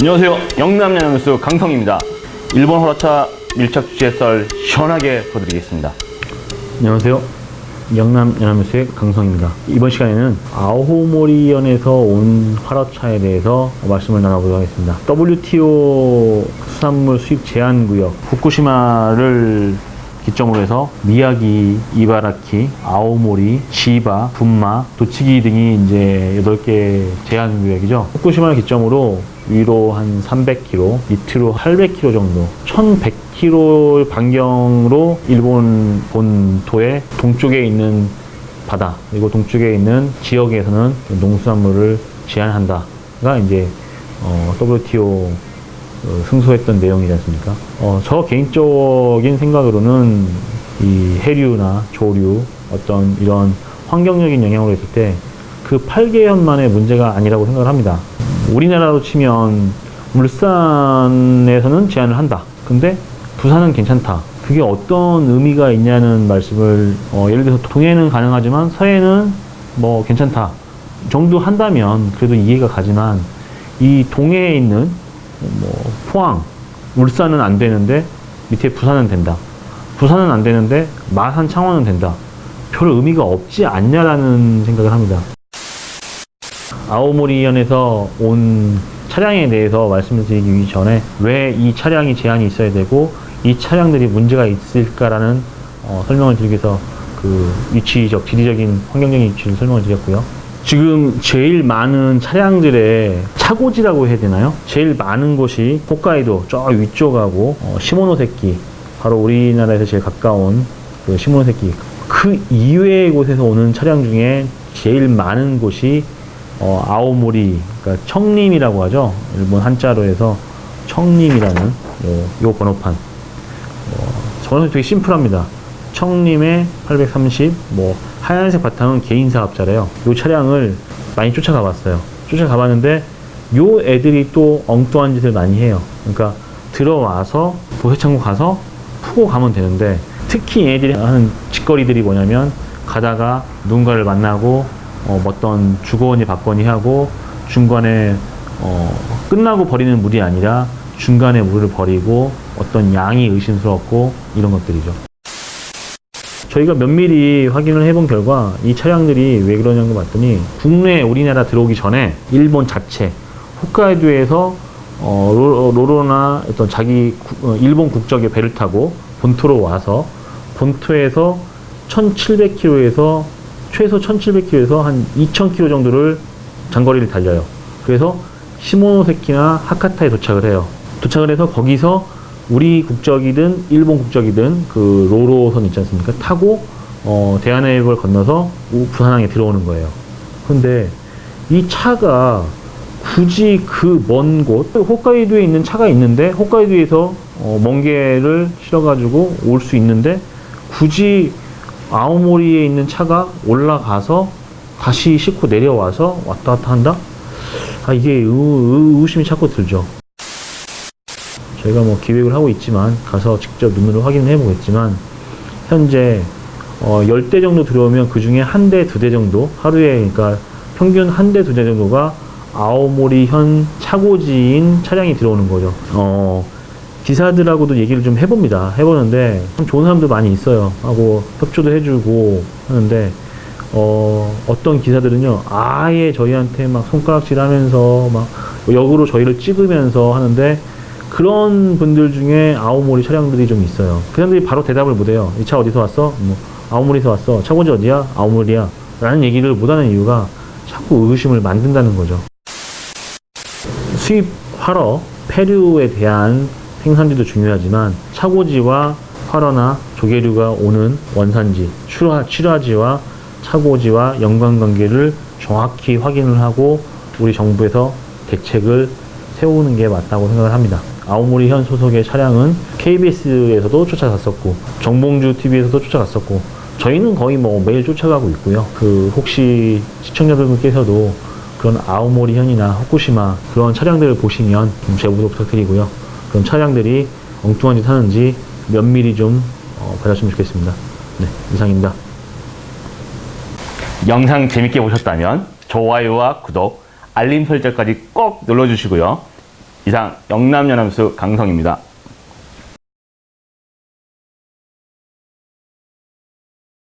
안녕하세요. 영남 연합뉴스 강성입니다. 일본 화로차 밀착 주제 썰 시원하게 보여드리겠습니다. 안녕하세요. 영남 연합뉴스의 강성입니다. 이번 시간에는 아오모리현에서 온 화로차에 대해서 말씀을 나눠보도록 하겠습니다. WTO 수산물 수입 제한 구역 후쿠시마를 기점으로 해서 미야기, 이바라키, 아오모리, 치바, 분마, 도치기 등이 이제 8개 제한 구역이죠. 후쿠시마를 기점으로 위로 한 300km, 밑으로 800km 정도, 1100km 반경으로 일본 본토의 동쪽에 있는 바다, 그리고 동쪽에 있는 지역에서는 농수산물을 제한한다가 이제 WTO 승소했던 내용이지 않습니까? 저 개인적인 생각으로는 이 해류나 조류, 어떤 이런 환경적인 영향으로 했을 때 그 8개현만의 문제가 아니라고 생각을 합니다. 우리나라로 치면 울산에서는 제한을 한다. 근데 부산은 괜찮다. 그게 어떤 의미가 있냐는 말씀을 예를 들어서 동해는 가능하지만 서해는 뭐 괜찮다 정도 한다면 그래도 이해가 가지만 이 동해에 있는 뭐 포항, 울산은 안 되는데 밑에 부산은 된다. 부산은 안 되는데 마산, 창원은 된다. 별 의미가 없지 않냐라는 생각을 합니다. 아오모리현에서 온 차량에 대해서 말씀을 드리기 전에 왜 이 차량이 제한이 있어야 되고 이 차량들이 문제가 있을까라는 설명을 드리기 위해서 그 위치적, 지리적인, 환경적인 위치를 설명을 드렸고요. 지금 제일 많은 차량들의 차고지라고 해야 되나요? 제일 많은 곳이 홋카이도 저 위쪽하고 시모노세키, 바로 우리나라에서 제일 가까운 그 시모노세키, 그 이외의 곳에서 오는 차량 중에 제일 많은 곳이 아오모리, 그러니까 청림이라고 하죠. 일본 한자로 해서 청림이라는 요 번호판. 번호판이 되게 심플합니다. 청림에 830, 하얀색 바탕은 개인 사업자래요. 요 차량을 많이 쫓아가 봤어요. 쫓아가 봤는데 요 애들이 또 엉뚱한 짓을 많이 해요. 그러니까 들어와서 보세창고 가서 푸고 가면 되는데, 특히 얘네들이 하는 짓거리들이 뭐냐면 가다가 누군가를 만나고 어떤 주거원이 받거니 하고 중간에 끝나고 버리는 물이 아니라 중간에 물을 버리고 어떤 양이 의심스럽고 이런 것들이죠. 저희가 면밀히 확인을 해본 결과 이 차량들이 왜 그러냐고 봤더니 국내에 우리나라 들어오기 전에 일본 자체 홋카이도에서 로로나 어떤 자기 일본 국적의 배를 타고 본토로 와서 본토에서 1700km에서 최소 1700km에서 한 2000km 정도를 장거리를 달려요. 그래서 시모노세키나 하카타에 도착을 해요. 도착을 해서 거기서 우리 국적이든 일본 국적이든 그 로로선 있지 않습니까? 타고 대한해협을 건너서 부산항에 들어오는 거예요. 근데 이 차가 굳이 그 먼 곳, 홋카이도에 있는 차가 있는데 홋카이도에서 멍게를 실어가지고 올 수 있는데 굳이 아오모리에 있는 차가 올라가서 다시 싣고 내려와서 왔다 갔다 한다? 이게 의심이 자꾸 들죠. 저희가 기획을 하고 있지만 가서 직접 눈으로 확인을 해보겠지만 현재 10대 정도 들어오면 그 중에 1대, 2대 정도 하루에, 그러니까 평균 1대, 2대 정도가 아오모리현 차고지인 차량이 들어오는 거죠. 기사들하고도 얘기를 좀 해봅니다. 해보는데 참 좋은 사람도 많이 있어요. 하고 협조도 해주고 하는데 어떤 기사들은요 아예 저희한테 막 손가락질 하면서 막 역으로 저희를 찍으면서 하는데, 그런 분들 중에 아오모리 차량들이 좀 있어요. 그 사람들이 바로 대답을 못해요. 이 차 어디서 왔어? 아오모리에서 왔어. 차고지 어디야? 아오모리야. 라는 얘기를 못하는 이유가 자꾸 의심을 만든다는 거죠. 수입 활어, 폐류에 대한 생산지도 중요하지만 차고지와 활어나 조개류가 오는 원산지, 출하지와 차고지와 연관관계를 정확히 확인을 하고 우리 정부에서 대책을 세우는 게 맞다고 생각을 합니다. 아오모리현 소속의 차량은 KBS에서도 쫓아갔었고 정봉주 TV에서도 쫓아갔었고 저희는 거의 매일 쫓아가고 있고요. 혹시 시청자분께서도 그런 아오모리현이나 후쿠시마 그런 차량들을 보시면 제보도 부탁드리고요. 그런 차량들이 엉뚱한 짓 하는지 면밀히 좀 봐주시면 좋겠습니다. 네, 이상입니다. 영상 재밌게 보셨다면 좋아요와 구독, 알림 설정까지 꼭 눌러주시고요. 이상 영남연합수 강성입니다.